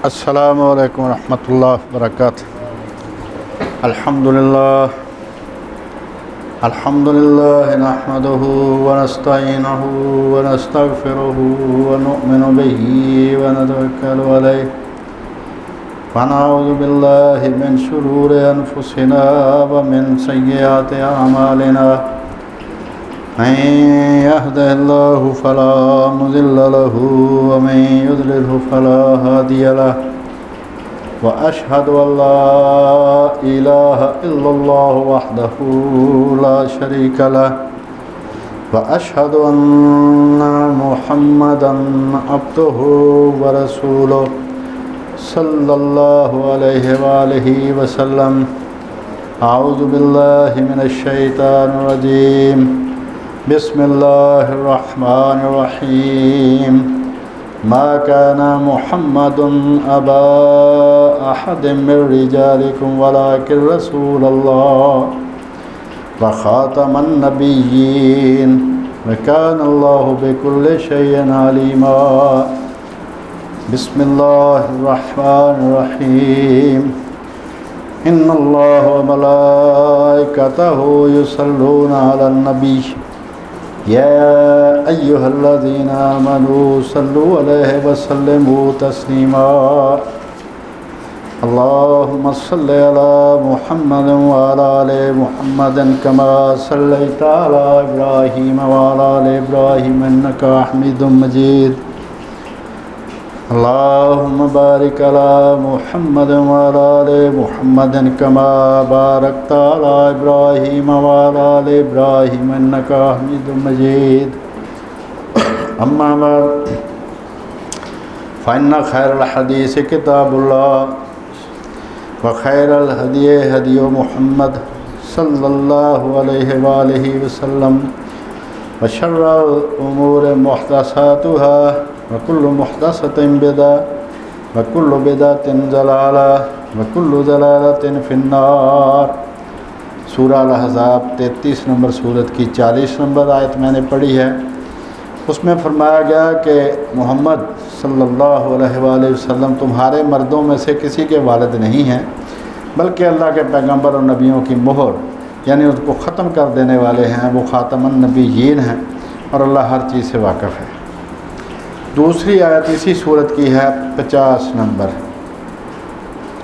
السلام علیکم ورحمۃ اللہ وبرکاتہ۔ الحمدللہ نحمدہ ونستعینہ ونستغفرہ ونؤمن بہ ونتوکل علیہ ونعوذ باللہ من شرور انفسنا ومن سیئات اعمالنا، من يهده الله فلا مضل له ومن يضلله فلا هادي له، وأشهد أن لا إله إلا الله وحده لا شريك له، وأشهد أن محمدا عبده ورسوله صلى الله عليه وآله وسلم۔ أعوذ بالله من الشيطان الرجيم، بسم الله الرحمن الرحيم۔ ما كان محمد أبا أحد من رجالكم ولكن رسول الله وخاتم النبيين وكان الله بكل شيء عليما۔ بسم الله الرحمن الرحيم۔ إن الله وملائكته يصلون على النبي يا أيها الذين آمنوا صلوا عليه وسلموا تسليما۔ اللهم صل على محمد وعلى آل محمد كما صليت على إبراهيم وعلى آل إبراهيم إنك حميد مجيد۔ اللهم بارك على محمد وعلى آل محمد كما باركت على إبراهيم وعلى آل إبراهيم إنك حميد مجيد۔ أما بعد، فإن خير الحديث كتاب الله وخير الهدي هدي محمد صلى الله عليه وآله وسلم، وشر الأمور محدثاتها وكل محدثة بدعة وكل بدعة ضلالة وكل ضلالة في النار۔ سورہ الاحزاب 33 نمبر سورت کی 40 نمبر آیت میں نے پڑھی ہے۔ اس میں فرمایا گیا کہ محمد صلی اللہ علیہ وآلہ وسلم تمہارے مردوں میں سے کسی کے والد نہیں ہیں، بلکہ اللہ کے پیغمبر اور نبیوں کی مہر یعنی اس کو ختم کر دینے والے ہیں، وہ خاتم النبیین ہیں اور اللہ ہر چیز سے واقف ہے۔ دوسری آیت اسی صورت کی ہے 50 نمبر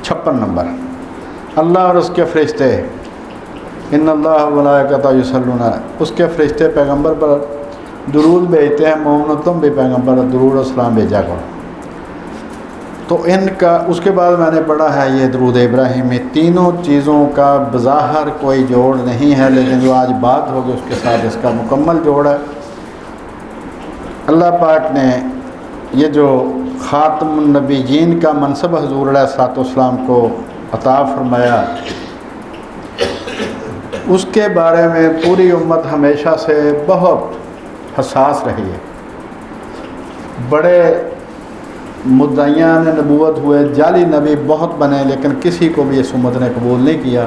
56 نمبر۔ اللہ اور اس کے فرشتے، ان اللہ و ملائکتہ یصلون، اس کے فرشتے پیغمبر پر درود بھیجتے ہیں، مومنو تم بھی پیغمبر درود و سلام بھیجا کرو۔ تو ان کا اس کے بعد میں نے پڑھا ہے یہ درود ابراہیمی۔ تینوں چیزوں کا بظاہر کوئی جوڑ نہیں ہے، لیکن جو آج بات ہوگی اس کے ساتھ اس کا مکمل جوڑ ہے۔ اللہ پاک نے یہ جو خاتم النبیین کا منصب حضور علیہ الصلوۃ والسلام کو عطا فرمایا، اس کے بارے میں پوری امت ہمیشہ سے بہت حساس رہی ہے۔ بڑے مدعیان نبوت ہوئے، جعلی نبی بہت بنے، لیکن کسی کو بھی اس امت نے قبول نہیں کیا،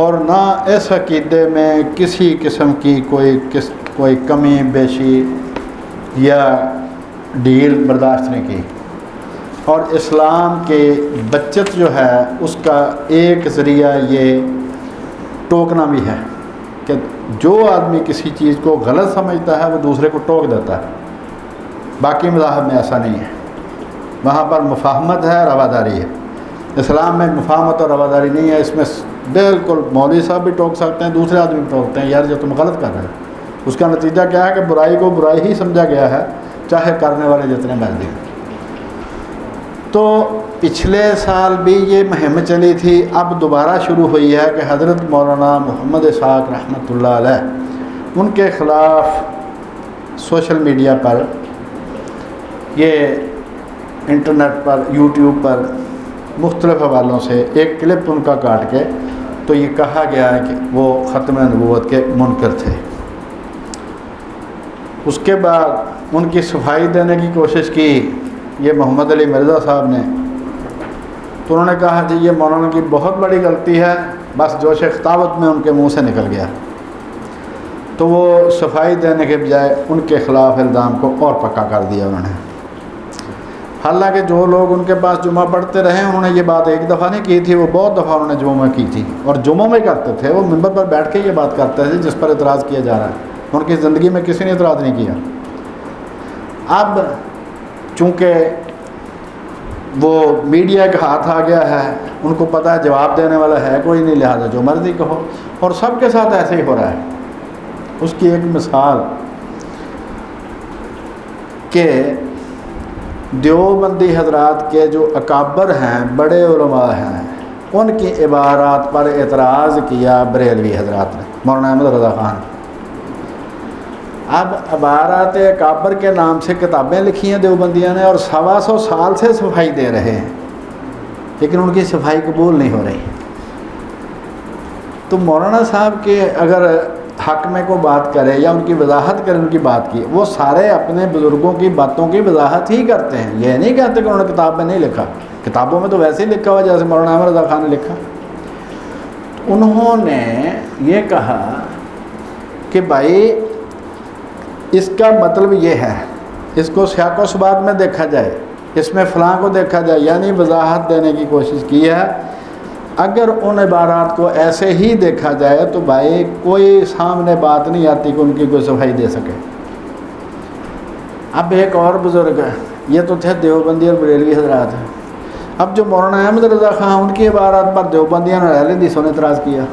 اور نہ اس عقیدے میں کسی قسم کی کوئی کمی بیشی یا ڈھیل برداشت نہیں کی۔ اور اسلام کے بچت جو ہے اس کا ایک ذریعہ یہ ٹوکنا بھی ہے کہ جو آدمی کسی چیز کو غلط سمجھتا ہے وہ دوسرے کو ٹوک دیتا ہے۔ باقی مذاہب میں ایسا نہیں ہے، وہاں پر مفاہمت ہے، رواداری ہے۔ اسلام میں مفاہمت اور رواداری نہیں ہے، اس میں بالکل مولوی صاحب بھی ٹوک سکتے ہیں، دوسرے آدمی بھی ٹوکتے ہیں، یار جو تم غلط کر رہے ہو۔ اس کا نتیجہ کیا ہے کہ برائی کو برائی ہی سمجھا گیا ہے، چاہے کرنے والے جتنے مرضی ہوں۔ تو پچھلے سال بھی یہ مہم چلی تھی، اب دوبارہ شروع ہوئی ہے کہ حضرت مولانا محمد اسحاق رحمۃ اللہ علیہ ان کے خلاف سوشل میڈیا پر، یہ انٹرنیٹ پر، یوٹیوب پر مختلف حوالوں سے ایک کلپ ان کا کاٹ کے تو یہ کہا گیا ہے کہ وہ ختم نبوت کے منکر تھے۔ اس کے بعد ان کی صفائی دینے کی کوشش کی یہ محمد علی مرزا صاحب نے، تو انہوں نے کہا جی یہ مولانا کی بہت بڑی غلطی ہے، بس جوش خطابت میں ان کے منہ سے نکل گیا۔ تو وہ صفائی دینے کے بجائے ان کے خلاف الزام کو اور پکا کر دیا انہوں نے۔ حالانکہ جو لوگ ان کے پاس جمعہ پڑھتے رہے انہوں نے یہ بات ایک دفعہ نہیں کی تھی، وہ بہت دفعہ انہوں نے جمعہ میں کی تھی، اور جمعہ میں کرتے تھے، وہ منبر پر بیٹھ کے یہ بات کرتے تھے جس پر اعتراض کیا جا رہا ہے۔ ان کی زندگی میں کسی نے اعتراض نہیں کیا۔ اب چونکہ وہ میڈیا کا ہاتھ آ گیا ہے، ان کو پتہ ہے جواب دینے والا ہے کوئی نہیں، لہٰذا جو مرضی کہو، اور سب کے ساتھ ایسے ہی ہو رہا ہے۔ اس کی ایک مثال کہ دیوبندی حضرات کے جو اکابر ہیں، بڑے علماء ہیں، ان کی عبارات پر اعتراض کیا بریلوی حضرات نے، مولانا احمد رضا خان۔ اب عبارات اکابر کے نام سے کتابیں لکھی ہیں دیوبندیوں نے، اور 125 سال سے صفائی دے رہے ہیں، لیکن ان کی صفائی قبول نہیں ہو رہی۔ تو مولانا صاحب کے اگر حق میں کو بات کرے یا ان کی وضاحت کرے، ان کی بات کی، وہ سارے اپنے بزرگوں کی باتوں کی وضاحت ہی کرتے ہیں، یہ نہیں کہتے کہ انہوں نے کتاب میں نہیں لکھا، کتابوں میں تو ویسے ہی لکھا ہوا جیسے مولانا احمد رضا خان نے لکھا۔ انہوں نے یہ کہا کہ بھائی اس کا مطلب یہ ہے، اس کو سیاق و سباق میں دیکھا جائے، اس میں فلاں کو دیکھا جائے، یعنی وضاحت دینے کی کوشش کی ہے۔ اگر ان عبارات کو ایسے ہی دیکھا جائے تو بھائی کوئی سامنے بات نہیں آتی کہ ان کی کوئی صفائی دے سکے۔ اب ایک اور بزرگ ہے، یہ تو تھے دیوبندی اور بریلوی حضرات ہیں، اب جو مولانا احمد رضا خان ان کی عبارات پر دیوبندیوں نے اہل حدیثوں نے اعتراض کیا،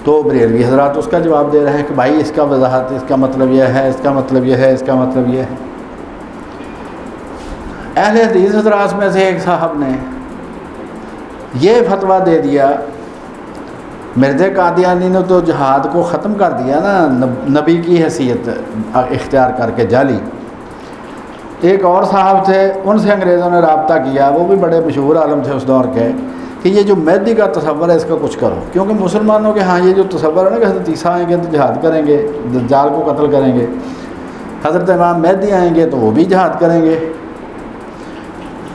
تو بریلوی حضرات اس کا جواب دے رہے ہیں کہ بھائی اس کا وضاحت، اس کا مطلب یہ ہے، اس کا مطلب یہ ہے، اس کا مطلب یہ ہے۔ اہل حدیث حضرات میں سے ایک صاحب نے یہ فتویٰ دے دیا، مرزا قادیانی نے تو جہاد کو ختم کر دیا نا، نبی کی حیثیت اختیار کر کے جعلی۔ ایک اور صاحب تھے، ان سے انگریزوں نے رابطہ کیا، وہ بھی بڑے مشہور عالم تھے اس دور کے، کہ یہ جو مہدی کا تصور ہے اس کا کچھ کرو، کیونکہ مسلمانوں کے ہاں یہ جو تصور ہے نا کہ حضرت عیسیٰ آئیں گے تو جہاد کریں گے، دجال کو قتل کریں گے، حضرت امام مہدی آئیں گے تو وہ بھی جہاد کریں گے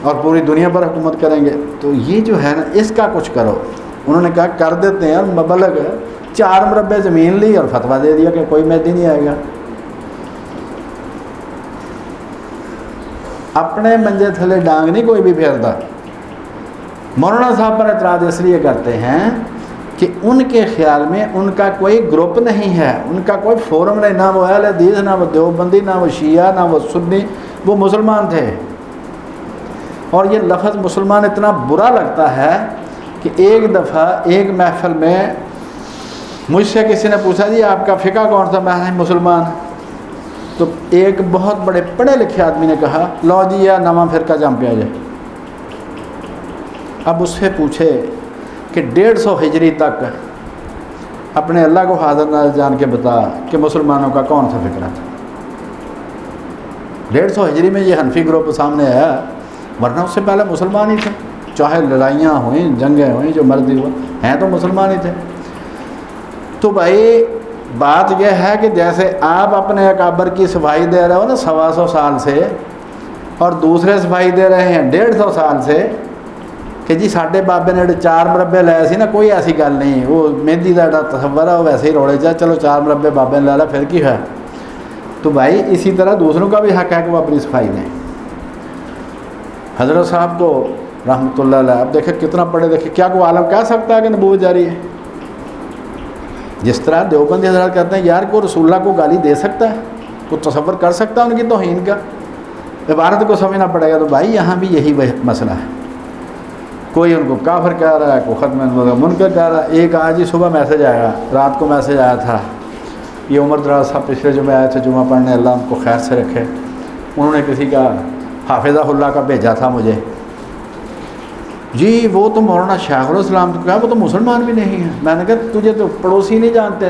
اور پوری دنیا پر حکومت کریں گے، تو یہ جو ہے نا اس کا کچھ کرو۔ انہوں نے کہا کر دیتے ہیں، اور مبلغ 4 مربع زمین لی اور فتویٰ دے دیا کہ کوئی مہدی نہیں آئے گا۔ اپنے منجے تھلے ڈانگ نہیں کوئی بھی پھیرتا۔ مولانا صاحب پر اعتراض اس لیے کرتے ہیں کہ ان کے خیال میں ان کا کوئی گروپ نہیں ہے، ان کا کوئی فورم نہیں، نہ وہ اہل حدیث، نہ وہ دیوبندی، نہ وہ شیعہ، نہ وہ سنی، وہ مسلمان تھے۔ اور یہ لفظ مسلمان اتنا برا لگتا ہے کہ ایک دفعہ ایک محفل میں مجھ سے کسی نے پوچھا جی آپ کا فقہ کون سا؟ میں نے مسلمان۔ تو ایک بہت بڑے پڑھے لکھے آدمی نے کہا لو جی یا نواں فرقہ جم پہ آ جائے۔ اب اس سے پوچھے کہ 150 ہجری تک اپنے اللہ کو حاضر ناظر جان کے بتا کہ مسلمانوں کا کون سا فکرہ تھا۔ 150 ہجری میں یہ حنفی گروپ سامنے آیا، ورنہ اس سے پہلے مسلمان ہی تھے، چاہے لڑائیاں ہوئیں، جنگیں ہوئیں، جو مرضی ہوا، ہیں تو مسلمان ہی تھے۔ تو بھائی بات یہ ہے کہ جیسے آپ اپنے اکابر کی صفائی دے رہے ہو نا 125 سال سے، اور دوسرے صفائی دے رہے ہیں 150 سال سے کہ جی ساڈے بابے نے 4 مربع لائے سی نا، کوئی ایسی گل نہیں، وہ مہندی کا جڑا تصور ہے وہ ویسے ہی روڑے جا، چلو 4 مربع بابے نے لا لا پھر کی ہے۔ تو بھائی اسی طرح دوسروں کا بھی حق ہے کہ وہ اپنی صفائی دیں۔ حضرت صاحب کو رحمۃ اللہ علیہ، اب دیکھیں کتنا پڑھے، دیکھیں کیا کوئی عالم کہہ سکتا ہے کہ نبوت جاری ہے؟ جس طرح دیوبندی حضرات کہتے ہیں یار کو رسول اللہ کو گالی دے سکتا ہے، کوئی تصور کر سکتا ہے ان کی توہین کا؟ عبارت کو سمجھنا پڑے گا۔ تو بھائی یہاں بھی یہی مسئلہ ہے، کوئی ان کو کافر کہہ رہا ہے، کوئی ختم منکر کہہ رہا ہے۔ ایک آج ہی صبح میسج آیا، رات کو میسج آیا تھا، یہ عمر دراز صاحب پچھلے جمعے آئے تھے جمعہ پڑھنے، اللہ ان کو خیر سے رکھے، انہوں نے کسی کا حافظہ اللہ کا بھیجا تھا مجھے، جی وہ تو مولانا شیخ الاسلام تو کہا وہ تو مسلمان بھی نہیں ہے۔ میں نے کہا تجھے تو پڑوسی نہیں جانتے،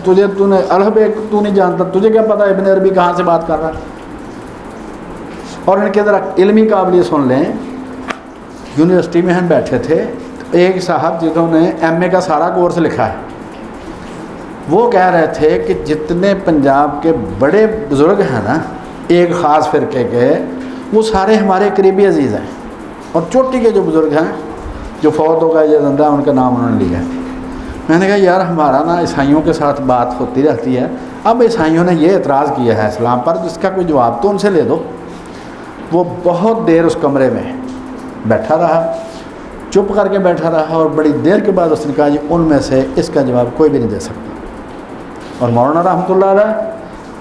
تو نے الحب تو نہیں جانتا، تجھے کیا پتہ ابن عربی کہاں سے بات کر رہا ہے؟ اور ان کے ذرا علمی قابلیت سن لیں، یونیورسٹی میں ہم بیٹھے تھے، ایک صاحب جنہوں نے ایم اے کا سارا کورس لکھا ہے، وہ کہہ رہے تھے کہ جتنے پنجاب کے بڑے بزرگ ہیں نا ایک خاص فرقے کے، وہ سارے ہمارے قریبی عزیز ہیں، اور چوٹی کے جو بزرگ ہیں جو فوت ہو گئے یا زندہ ان کا نام انہوں نے لیا ہے۔ میں نے کہا یار ہمارا نا عیسائیوں کے ساتھ بات ہوتی رہتی ہے، اب عیسائیوں نے یہ اعتراض کیا ہے اسلام پر، جس کا کوئی جواب تو ان سے لے دو۔ وہ بہت دیر اس کمرے میں بیٹھا رہا، چپ کر کے بیٹھا رہا، اور بڑی دیر کے بعد اس نے کہا جی ان میں سے اس کا جواب کوئی بھی نہیں دے سکتا۔ اور مولانا رحمۃ اللہ علیہ،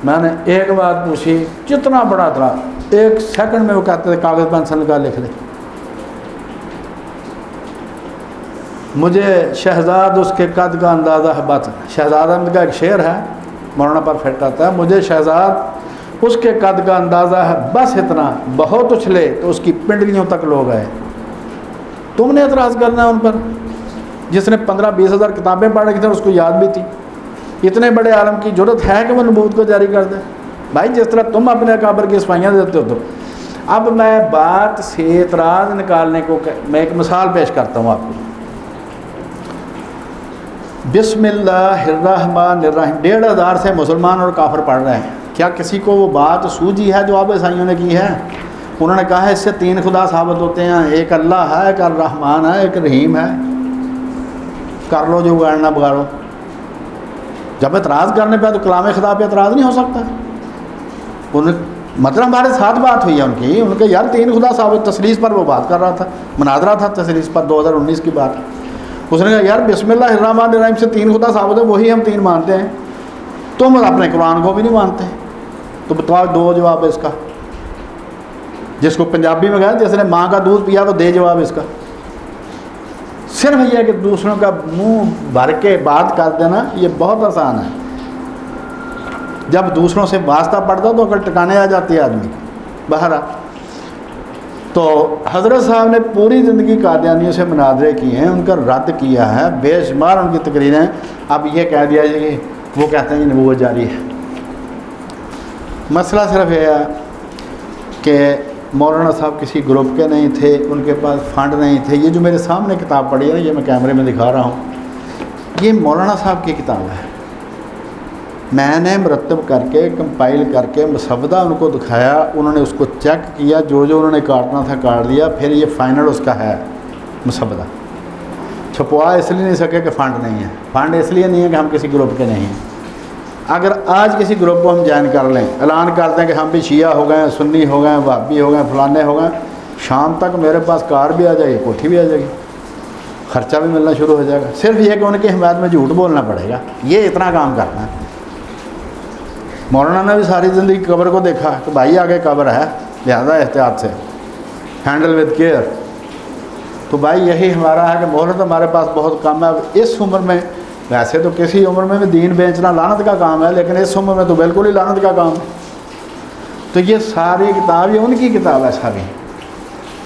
میں نے ایک بات پوچھی، جتنا بڑا تھا 1 سیکنڈ میں وہ کہتے تھے کاغذ پینسل نکال لکھ لے۔ مجھے شہزاد اس کے قد کا اندازہ ہے، بات شہزاد احمد کا ایک شعر ہے، مولانا پر فٹ آتا ہے، مجھے شہزاد اس کے قد کا اندازہ ہے، بس اتنا، بہت اچھلے تو اس کی پنڈلیوں تک لوگ آئے۔ تم نے اعتراض کرنا ہے ان پر، جس نے 15-20 ہزار کتابیں پڑھ رکھی تھیں، اس کو یاد بھی تھی۔ اتنے بڑے عالم کی جرت ہے کہ وہ نبوت کو جاری کر دے؟ بھائی جس طرح تم اپنے اکابر کی صفائیاں دیتے ہو تو اب میں بات سے اعتراض نکالنے کو میں ایک مثال پیش کرتا ہوں آپ کو۔ بسم اللہ الرحمن الرحیم 1500 سے مسلمان اور کافر پڑھ رہے ہیں، کیا کسی کو وہ بات سوجی ہے جو آپ عیسائیوں نے کی ہے؟ انہوں نے کہا ہے اس سے 3 خدا ثابت ہوتے ہیں، ایک اللہ ہے، ایک الرحمن ہے، ایک رحیم ہے، کر لو جو بگاڑنا بگاڑو۔ جب اعتراض کرنے پہ تو کلام خدا پہ اعتراض نہیں ہو سکتا۔ مطلب ہمارے ساتھ بات ہوئی ہے ان کی، ان کے یار 3 خدا ثابت، تثلیث پر وہ بات کر رہا تھا، مناظرہ تھا تثلیث پر، 2019 کی بات۔ اس نے کہا یار بسم اللہ الرحمن الرحیم سے 3 خدا ثابت ہے، وہی ہم 3 مانتے ہیں، تم اپنے قرآن کو بھی نہیں مانتے، تو بتاؤ 2 جواب ہے اس کا۔ جس کو پنجابی میں کہا جس نے ماں کا دودھ پیا وہ دے جواب اس کا۔ صرف یہ کہ دوسروں کا منہ بھر کے بات کر دینا یہ بہت آسان ہے، جب دوسروں سے واسطہ پڑتا تو اگر ٹکانے آ جاتی ہے آدمی۔ بہرحال تو حضرت صاحب نے پوری زندگی قادیانیوں سے مناظرے کیے ہیں، ان کا رد کیا ہے، بے شمار ان کی تقریریں۔ اب یہ کہہ دیا جائے کہ وہ کہتے ہیں کہ نبوت جاری ہے۔ مسئلہ صرف یہ ہے کہ مولانا صاحب کسی گروپ کے نہیں تھے، ان کے پاس فنڈ نہیں تھے۔ یہ جو میرے سامنے کتاب پڑھی ہے نا، یہ میں کیمرے میں دکھا رہا ہوں، یہ مولانا صاحب کی کتاب ہے۔ میں نے مرتب کر کے کمپائل کر کے مسودہ ان کو دکھایا، انہوں نے اس کو چیک کیا، جو انہوں نے کاٹنا تھا کاٹ دیا، پھر یہ فائنل اس کا ہے مسودہ۔ چھپوا اس لیے نہیں سکے کہ فنڈ نہیں ہے، فنڈ اس لیے نہیں ہے کہ ہم کسی گروپ کے نہیں ہیں۔ اگر آج کسی گروپ کو ہم جوائن کر لیں، اعلان کرتے ہیں کہ ہم بھی شیعہ ہو گئے ہیں، سنی ہو گئے ہیں، وہابی ہو گئے ہیں، فلانے ہو گئے ہیں، شام تک میرے پاس کار بھی آ جائے گی، کوٹھی بھی آ جائے گی، خرچہ بھی ملنا شروع ہو جائے گا۔ صرف یہ کہ ان کی حمایت میں جھوٹ بولنا پڑے گا، یہ اتنا کام کرنا ہے۔ مولانا نے بھی ساری زندگی قبر کو دیکھا کہ بھائی آگے قبر ہے، لہذا احتیاط سے ہینڈل ود کیئر۔ تو بھائی یہی ہمارا ہے کہ مہلت ہمارے پاس بہت کم ہے۔ اب اس عمر میں، ویسے تو کسی عمر میں بھی دین بیچنا لعنت کا کام ہے، لیکن اس عمر میں تو بالکل ہی لعنت کا کام ہے۔ تو یہ ساری کتاب یہ ان کی کتاب ہے ساری،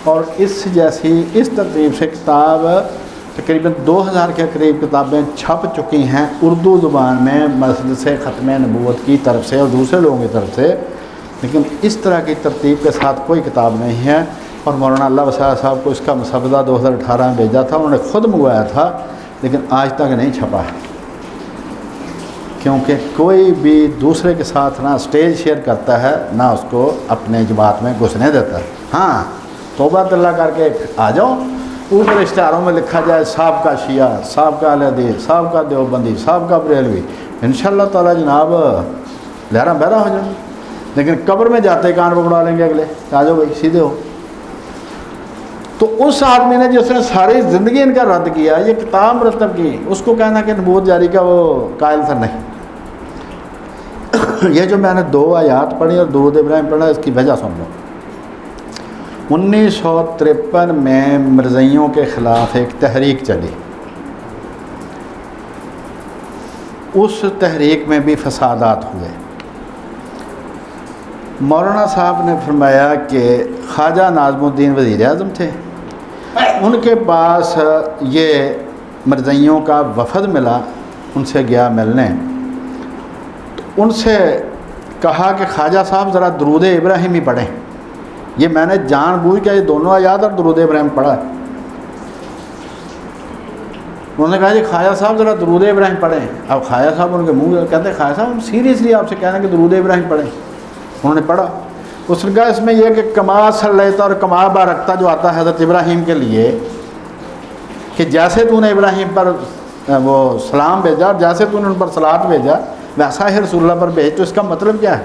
اور اس جیسی اس ترتیب سے کتاب تقریباً 2000 کے قریب کتابیں چھپ چکی ہیں اردو زبان میں، مجلس ختم نبوت کی طرف سے اور دوسرے لوگوں کی طرف سے، لیکن اس طرح کی ترتیب کے ساتھ کوئی کتاب نہیں ہے۔ اور مولانا اللہ وسیع صاحب کو اس کا مسودہ 2018 میں بھیجا تھا، انہوں نے خود منگوایا تھا، لیکن آج تک نہیں چھپا، کیونکہ کوئی بھی دوسرے کے ساتھ نہ اسٹیج شیئر کرتا ہے، نہ اس کو اپنے جماعت میں گھسنے دیتا ہے۔ ہاں توبہ اللہ کر کے آ جاؤ، اوپر اشتہاروں میں لکھا جائے صاحب کا شیعہ، صاحب کا اہل حدیث، صاحب کا دیوبندی، صاحب کا بریلوی، انشاءاللہ تعالی جناب لہرا بہرا ہو جائیں گے۔ لیکن قبر میں جاتے کان پکڑا لیں گے اگلے، آ جاؤ بھائی سیدھے ہو۔ تو اس آدمی نے جس نے ساری زندگی ان کا رد کیا، یہ کتاب مرتب کی، اس کو کہنا کہ نبوت جاری کا وہ قائل تھا نہیں۔ یہ جو میں نے 2 آیات پڑھی اور درود ابراہیم پڑھا، اس کی وجہ سن لو۔ 1953 میں مرزائیوں کے خلاف ایک تحریک چلی، اس تحریک میں بھی فسادات ہوئے۔ مولانا صاحب نے فرمایا کہ خواجہ ناظم الدین وزیر اعظم تھے، ان کے پاس یہ مرزائیوں کا وفد ملا، ان سے گیا ملنے، تو ان سے کہا کہ خواجہ صاحب ذرا درود ابراہیم ہی پڑھیں۔ یہ میں نے جان بوجھ کے یہ دونوں آیات اور درود ابراہیم پڑھا۔ انہوں نے کہا جی خواجہ صاحب ذرا درود ابراہیم پڑھیں۔ اب خواجہ صاحب ان کے منہ کہتے ہیں خواجہ صاحب ہم سیریسلی آپ سے کہہ رہے ہیں کہ درود ابراہیم پڑھیں۔ انہوں نے پڑھا، اس نے کہا اس میں یہ کہ کما صلیت اور کما بارکتا جو آتا ہے حضرت ابراہیم کے لیے، کہ جیسے تو نے ابراہیم پر وہ سلام بھیجا اور جیسے تو نے ان پر صلوات بھیجا ویسا ہی رسول اللہ پر بھیج، تو اس کا مطلب کیا ہے؟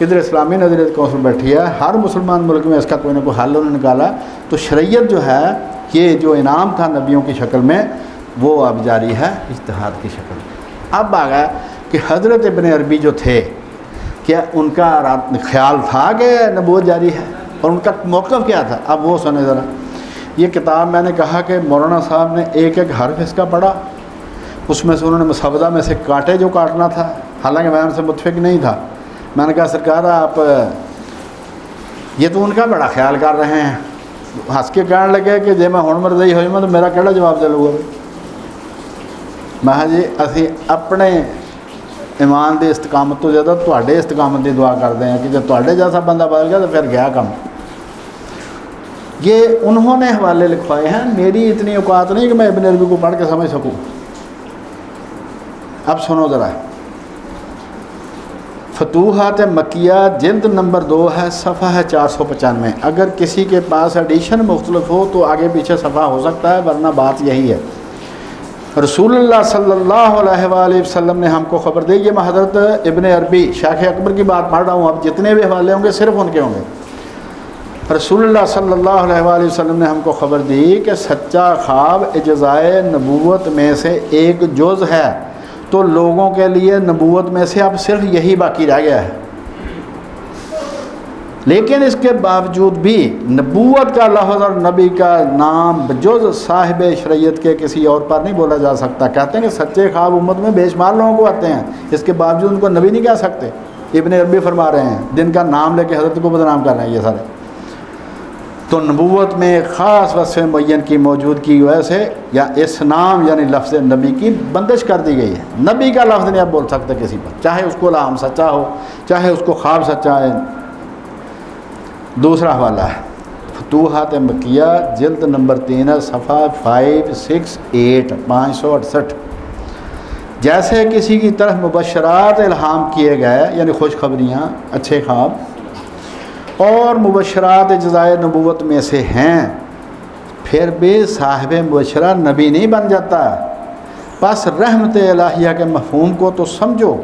ادھر اسلامی نظریت کونسل بیٹھی ہے، ہر مسلمان ملک میں اس کا کوئی نہ کوئی حل انہوں نے نکالا. تو شریعت جو ہے یہ جو انعام تھا نبیوں کی شکل میں وہ اب جاری ہے اجتہاد کی شکل میں. اب آ گیا کہ حضرت ابن عربی جو تھے کیا ان کا خیال تھا کہ نبوت جاری ہے اور ان کا موقف کیا تھا؟ اب وہ سنیں ذرا. یہ کتاب میں نے کہا کہ مولانا صاحب نے ایک ایک حرف اس کا پڑھا، اس میں سے انہوں نے مسودہ میں سے کاٹے جو کاٹنا تھا، حالانکہ میں ان سے متفق نہیں تھا. میں نے کہا سرکار آپ یہ تو ان کا بڑا خیال کر رہے ہیں. ہنس کے کہنے لگے کہ جی میں ہن مرضی ہو جاواں تو میرا کہڑا جواب دے لوں گا. میں کہا جی اسی اپنے ایمان دی استقامت تو زیادہ تواڈے استقامت دی دعا کرتے ہیں کہ جب تواڈے جیسا بندہ بدل گیا تو پھر گیا کم. یہ انہوں نے حوالے لکھوائے ہیں، میری اتنی اوقات نہیں کہ میں ابن عربی کو پڑھ کے سمجھ سکوں. اب سنو ذرا. فتوحات مکیہ جلد نمبر 2 ہے، صفحہ ہے 495. اگر کسی کے پاس ایڈیشن مختلف ہو تو آگے پیچھے صفحہ ہو سکتا ہے، ورنہ بات یہی ہے. رسول اللہ صلی اللہ علیہ وآلہ وسلم نے ہم کو خبر دی. یہ میں حضرت ابن عربی شیخ اکبر کی بات پڑھ رہا ہوں، اب جتنے بھی حوالے ہوں گے صرف ان کے ہوں گے. رسول اللہ صلی اللہ علیہ وآلہ وسلم نے ہم کو خبر دی کہ سچا خواب اجزائے نبوت میں سے ایک جز ہے، تو لوگوں کے لیے نبوت میں سے اب صرف یہی باقی رہ گیا ہے. لیکن اس کے باوجود بھی نبوت کا لفظ اور نبی کا نام بجز صاحب شریعت کے کسی اور پر نہیں بولا جا سکتا. کہتے ہیں کہ سچے خواب امت میں بے شمار لوگوں کو آتے ہیں، اس کے باوجود ان کو نبی نہیں کہہ سکتے. ابن عربی فرما رہے ہیں، جن کا نام لے کے حضرت کو بدنام کر رہے ہیں یہ سارے. تو نبوت میں ایک خاص وصف معین کی موجودگی کی وجہ سے یا اس نام یعنی لفظ نبی کی بندش کر دی گئی ہے. نبی کا لفظ نہیں آپ بول سکتے کسی پر، چاہے اس کو الہام سچا ہو، چاہے اس کو خواب سچا ہے. دوسرا حوالہ ہے فتوحات مکیہ جلد نمبر 3 صفحہ 568 568. جیسے کسی کی طرف مبشرات الہام کیے گئے یعنی خوشخبریاں، اچھے خواب اور مبشرات جزائے نبوت میں سے ہیں، پھر بھی صاحب مبشرہ نبی نہیں بن جاتا. بس رحمت الہیہ کے مفہوم کو تو سمجھو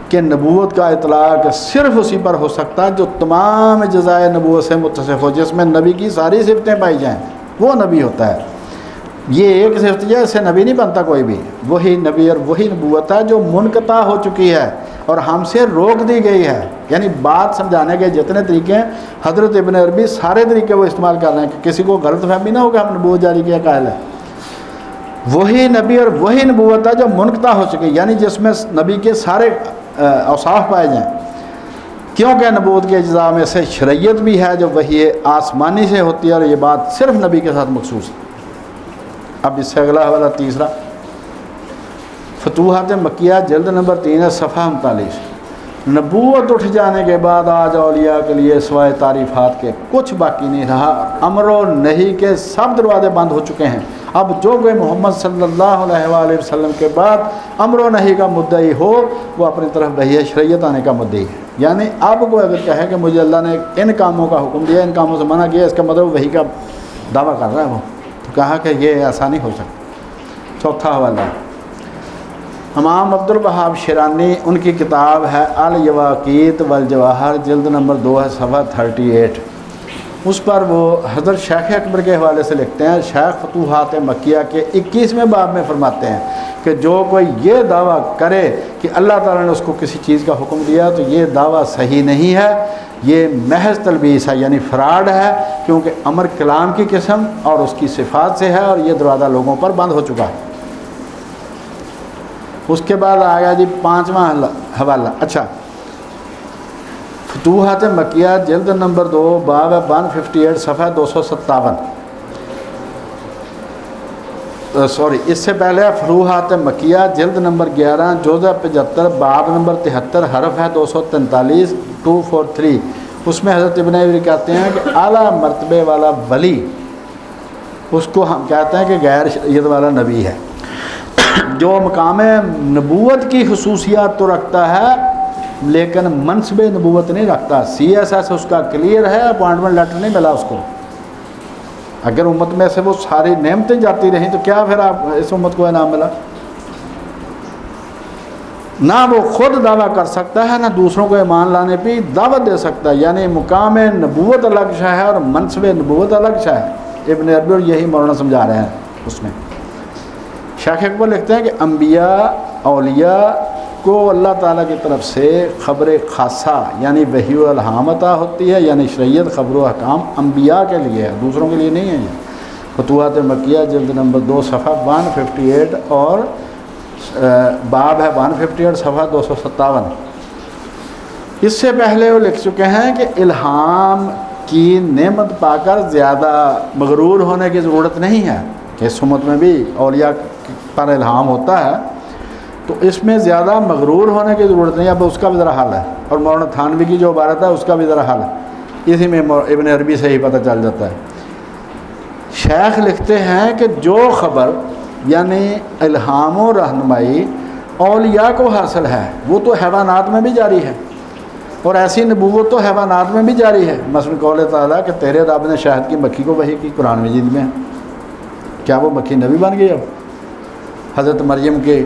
کہ نبوت کا اطلاق صرف اسی پر ہو سکتا ہے جو تمام جزائے نبوت سے متصف ہو، جس میں نبی کی ساری صفتیں پائی جائیں، وہ نبی ہوتا ہے. یہ ایک صفت ہے، اس سے نبی نہیں بنتا کوئی بھی. وہی نبی اور وہی نبوت ہے جو منقطع ہو چکی ہے اور ہم سے روک دی گئی ہے. یعنی بات سمجھانے کے جتنے طریقے ہیں حضرت ابن عربی سارے طریقے وہ استعمال کر رہے ہیں کہ کسی کو غلط فہمی نہ ہو کہ ہم نبوت جاری کیا قائل ہے. وہی نبی اور وہی نبوت ہے جو منقطع ہو چکی، یعنی جس میں نبی کے سارے اوصاف پائے جائیں. کیونکہ نبوت کے اجزاء میں سے شریعت بھی ہے جو وہی آسمانی سے ہوتی ہے، اور یہ بات صرف نبی کے ساتھ مخصوص ہے. اب اس سے اگلا حوالہ تیسرا فتوحات مکیہ جلد نمبر 3 صفحہ 39. نبوت اٹھ جانے کے بعد آج اولیاء کے لیے سوائے تعریفات کے کچھ باقی نہیں رہا. امر و نہی کے سب دروازے بند ہو چکے ہیں. اب جو کوئی محمد صلی اللہ علیہ وآلہ وسلم کے بعد امر و نہی کا مدعی ہو وہ اپنی طرف وحی شریعت آنے کا مدعی ہے. یعنی اب کوئی اگر کہے کہ مجھے اللہ نے ان کاموں کا حکم دیا، ان کاموں سے منع کیا، اس کا مطلب وحی کا دعویٰ کر رہا ہے. وہ تو کہا کہ یہ ایسا نہیں ہو سکتا. چوتھا حوالہ امام عبد الوہاب شیرانی، ان کی کتاب ہے الیواقیت والجواہر جلد نمبر 2 ہے صفحہ 38. اس پر وہ حضرت شیخ اکبر کے حوالے سے لکھتے ہیں. شیخ فتوحات مکیہ کے 21ویں باب میں فرماتے ہیں کہ جو کوئی یہ دعویٰ کرے کہ اللہ تعالیٰ نے اس کو کسی چیز کا حکم دیا تو یہ دعویٰ صحیح نہیں ہے، یہ محض تلبیس ہے، یعنی فراڈ ہے، کیونکہ امر کلام کی قسم اور اس کی صفات سے ہے، اور یہ دروازہ لوگوں پر بند ہو چکا ہے. اس کے بعد آ گیا جی 5واں حوالہ. اچھا فتوحات مکیہ جلد نمبر 2 باب 158 صفحہ 257. اس سے پہلے فتوحات مکیہ جلد نمبر 11 جزء 75 باب نمبر 73 حرف ہے 243 243. اس میں حضرت ابن عربی کہتے ہیں کہ اعلیٰ مرتبے والا ولی، اس کو ہم کہتے ہیں کہ غیر شریعت والا نبی ہے، جو مقام نبوت کی خصوصیات تو رکھتا ہے لیکن منصب نبوت نہیں رکھتا. CSS اس کا کلیئر ہے، اپوائنٹمنٹ لیٹر نہیں ملا اس کو. اگر امت میں سے وہ ساری نعمتیں جاتی رہیں تو کیا پھر آپ اس امت کو انعام ملا؟ نہ وہ خود دعویٰ کر سکتا ہے، نہ دوسروں کو ایمان لانے پہ دعوت دے سکتا ہے، یعنی مقام نبوت الگ شاہ ہے اور منصب نبوت الگ شاہ ہے۔ ابن عربی اور یہی مولانا سمجھا رہے ہیں اس میں۔ شیخ اکبر لکھتے ہیں کہ انبیاء اولیاء کو اللہ تعالیٰ کی طرف سے خبر خاصہ یعنی وحی و الہام عطا ہوتی ہے، یعنی شریعت خبر و احکام انبیاء کے لیے ہے، دوسروں کے لیے نہیں ہے۔ یہ فتوحات مکیہ جلد نمبر 2 صفحہ 158 اور باب ہے 158 صفحہ 257۔ اس سے پہلے وہ لکھ چکے ہیں کہ الہام کی نعمت پا کر زیادہ مغرور ہونے کی ضرورت نہیں ہے، کہ اس امت میں بھی اولیاء پر الہام ہوتا ہے تو اس میں زیادہ مغرور ہونے کی ضرورت نہیں۔ اب اس کا بھی ذرا حل ہے، اور مولانا تھانوی کی جو عبارت ہے اس کا بھی ذرا حل ہے، اسی میں ابن عربی سے ہی پتہ چل جاتا ہے۔ شیخ لکھتے ہیں کہ جو خبر یعنی الہام و رہنمائی اولیاء کو حاصل ہے وہ تو حیوانات میں بھی جاری ہے، اور ایسی نبوت تو حیوانات میں بھی جاری ہے۔ مثلا قول تعالیٰ کہ تیرے رب نے شہد کی مکھی کو وحی کی، قرآن مجید میں ہے۔ کیا وہ مکھی نبی بن گئی؟ اب حضرت مریم کی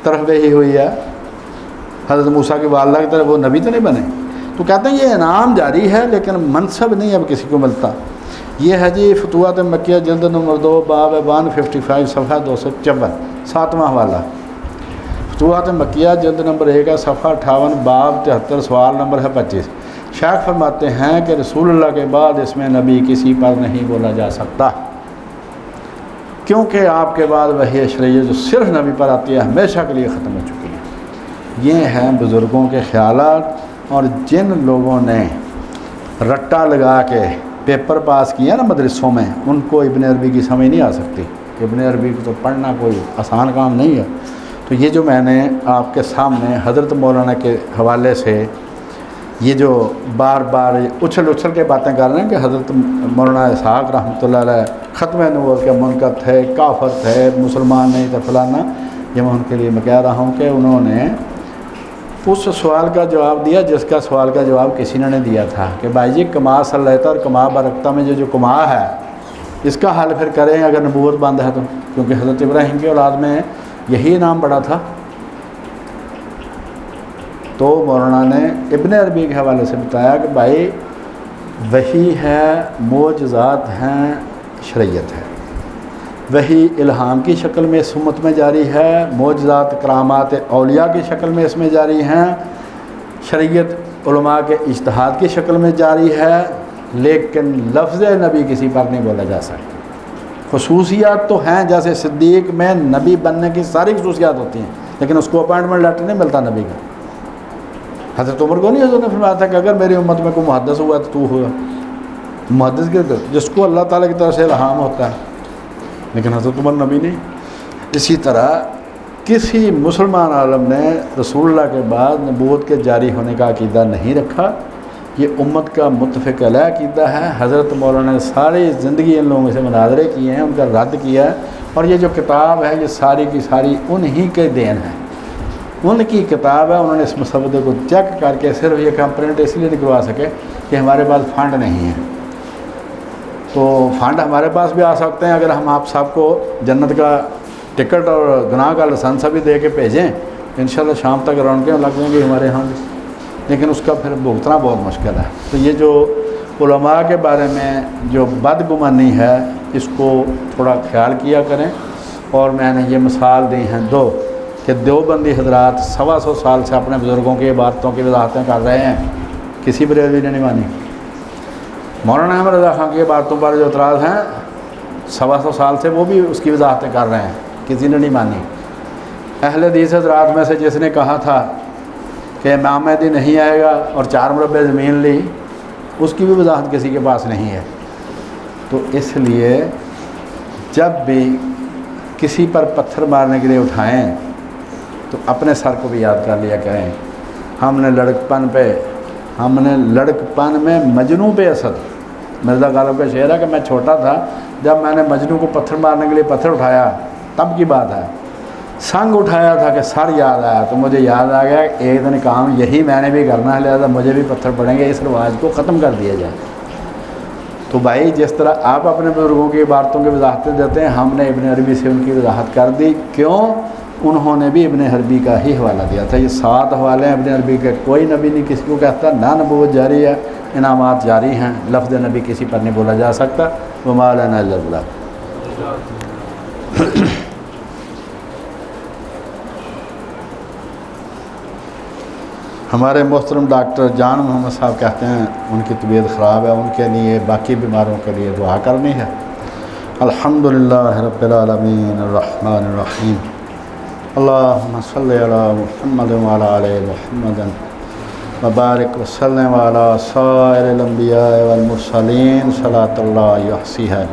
طرف وحی ہوئی ہے، حضرت موسیٰ کی والدہ کی طرف، وہ نبی تو نہیں بنے؟ تو کہتے ہیں یہ انعام جاری ہے لیکن منصب نہیں اب کسی کو ملتا۔ یہ ہے جی فتوحات مکیہ جلد نمبر 2 باب 155 صفحہ 254، 7واں حوالہ۔ فتوحات مکیہ جلد نمبر 1 ہے صفحہ 58 باب 73 سوال نمبر ہے 25۔ شیخ فرماتے ہیں کہ رسول اللہ کے بعد اس میں نبی کسی پر نہیں بولا جا سکتا، کیونکہ آپ کے بعد وحی شریعت جو صرف نبی پر آتی ہے ہمیشہ کے لیے ختم ہو چکی ہے۔ یہ ہیں بزرگوں کے خیالات، اور جن لوگوں نے رٹا لگا کے پیپر پاس کیا نا مدرسوں میں، ان کو ابن عربی کی سمجھ نہیں آ سکتی۔ ابن عربی کو تو پڑھنا کوئی آسان کام نہیں ہے۔ تو یہ جو میں نے آپ کے سامنے حضرت مولانا کے حوالے سے یہ جو بار بار اچھل کے باتیں کر رہے ہیں کہ حضرت مولانا اسحاق رحمۃ اللہ علیہ ختم نبوت کے منکر تھے، کافر تھے، مسلمان نہیں تھے، فلانا، یہ میں ان کے لیے میں کہہ رہا ہوں کہ انہوں نے اس سوال کا جواب دیا جس کا سوال کا جواب کسی نے دیا تھا کہ بھائی جی کما صلیتا اور کما برکتا میں جو کما ہے اس کا حل پھر کریں اگر نبوت بند ہے تو، کیونکہ حضرت ابراہیم کی اولاد میں یہی نام پڑا تھا۔ تو مولانا نے ابن عربی کے حوالے سے بتایا کہ بھائی وحی ہے، معجزات ہیں، شریعت ہے۔ وحی الہام کی شکل میں اس امت میں جاری ہے، معجزات کرامات اولیاء کی شکل میں اس میں جاری ہیں، شریعت علماء کے اجتہاد کی شکل میں جاری ہے، لیکن لفظ نبی کسی پر نہیں بولا جا سکتا۔ خصوصیات تو ہیں، جیسے صدیق میں نبی بننے کی ساری خصوصیات ہوتی ہیں، لیکن اس کو اپائنٹمنٹ لیٹر نہیں ملتا نبی کا۔ حضرت عمر کو نہیں حضرت نے فرمایا تھا کہ اگر میری امت میں کوئی محدث ہوا تو تو ہوا، محدث کے جس کو اللہ تعالیٰ کی طرف سے الہام ہوتا ہے، لیکن حضرت عمر نبی نہیں۔ اسی طرح کسی مسلمان عالم نے رسول اللہ کے بعد نبوت کے جاری ہونے کا عقیدہ نہیں رکھا، یہ امت کا متفق علیہ عقیدہ ہے۔ حضرت مولانا نے ساری زندگی ان لوگوں سے مناظرے کیے ہیں، ان کا رد کیا ہے، اور یہ جو کتاب ہے یہ ساری کی ساری انہی کے دین ہے، ان کی کتاب ہے۔ انہوں نے اس مسودے کو چیک کر کے صرف یہ کمپلینٹ اس لیے نہیں کروا سکے کہ ہمارے پاس فنڈ نہیں ہے، تو فنڈ ہمارے پاس بھی آ سکتے ہیں اگر ہم آپ سب کو جنت کا ٹکٹ اور گناہ کا لائسنس بھی دے کے بھیجیں، انشاءاللہ شام تک رونقیں لگ جائیں گی ہمارے ہاں بھی، لیکن اس کا پھر بھگتنا بہت مشکل ہے۔ تو یہ جو علماء کے بارے میں جو بدگمانی ہے اس کو تھوڑا خیال کیا کریں۔ اور میں نے یہ مثال دی ہیں 2 کہ دیوبندی حضرات 125 سال سے اپنے بزرگوں کی عبارتوں کی وضاحتیں کر رہے ہیں، کسی بریلوی نے نہیں مانی۔ مولانا احمد رضا خان کی عبارتوں پر جو اعتراض ہیں 125 سال سے وہ بھی اس کی وضاحتیں کر رہے ہیں، کسی نے نہیں مانی۔ اہل حدیث حضرات میں سے جس نے کہا تھا کہ امام مہدی نہیں آئے گا اور 4 مربع زمین لی، اس کی بھی وضاحت کسی کے پاس نہیں ہے۔ تو اس لیے جب بھی کسی پر پتھر مارنے کے لیے اٹھائیں تو اپنے سر کو بھی یاد کر لیا کریں۔ ہم نے لڑکپن میں مجنوں پہ اسد، مرزا غالب کا شعر ہے کہ میں چھوٹا تھا جب میں نے مجنوں کو پتھر مارنے کے لیے پتھر اٹھایا، تب کی بات ہے، سنگ اٹھایا تھا کہ سر یاد آیا، تو مجھے یاد آ گیا ایک دن کام یہی میں نے بھی کرنا ہے، لہٰذا مجھے بھی پتھر پڑیں گے، اس رواج کو ختم کر دیا جائے۔ تو تو بھائی جس طرح آپ اپنے بزرگوں کی عبارتوں کی وضاحتیں دیتے ہیں، ہم نے ابن عربی سے ان کی وضاحت کر دی. کیوں؟ انہوں نے بھی ابن عربی کا ہی حوالہ دیا تھا. یہ 7 حوالے ہیں ابن عربی کے. کوئی نبی نہیں کسی کو کہتا نہ نبوت جاری ہے، انعامات جاری ہیں، لفظ نبی کسی پر نہیں بولا جا سکتا. وما لنا الا البلاغ. ہمارے محترم ڈاکٹر جان محمد صاحب کہتے ہیں ان کی طبیعت خراب ہے، ان کے لیے باقی بیماروں کے لیے دعا کرنی ہے. الحمدللہ رب العالمین الرحمن الرحیم اللہم صلی علی محمد وعلی آل محمد وبارک وسلم علی سائر الانبیاء والمرسلین صلاۃ اللہ یحصیہا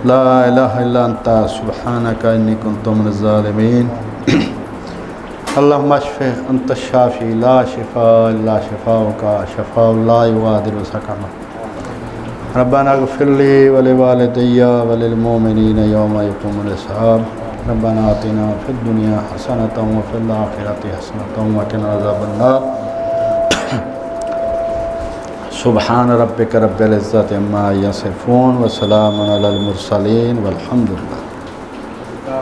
لا الہ الا انت سبحانک انی کنت من الظالمین. اللہم اشف انت الشافی لا شفاء الا شفاؤک شفاء لا یغادر سقما. ربنا اغفر لی ولوالدی وللمؤمنین یوم یقوم الحساب. ربنا آتنا فی الدنیا حسنۃ وفی الآخرۃ حسنۃ وقنا عذاب النار. سبحان ربک رب العزۃ عما یصفون وسلام علی المرسلین والحمد للہ.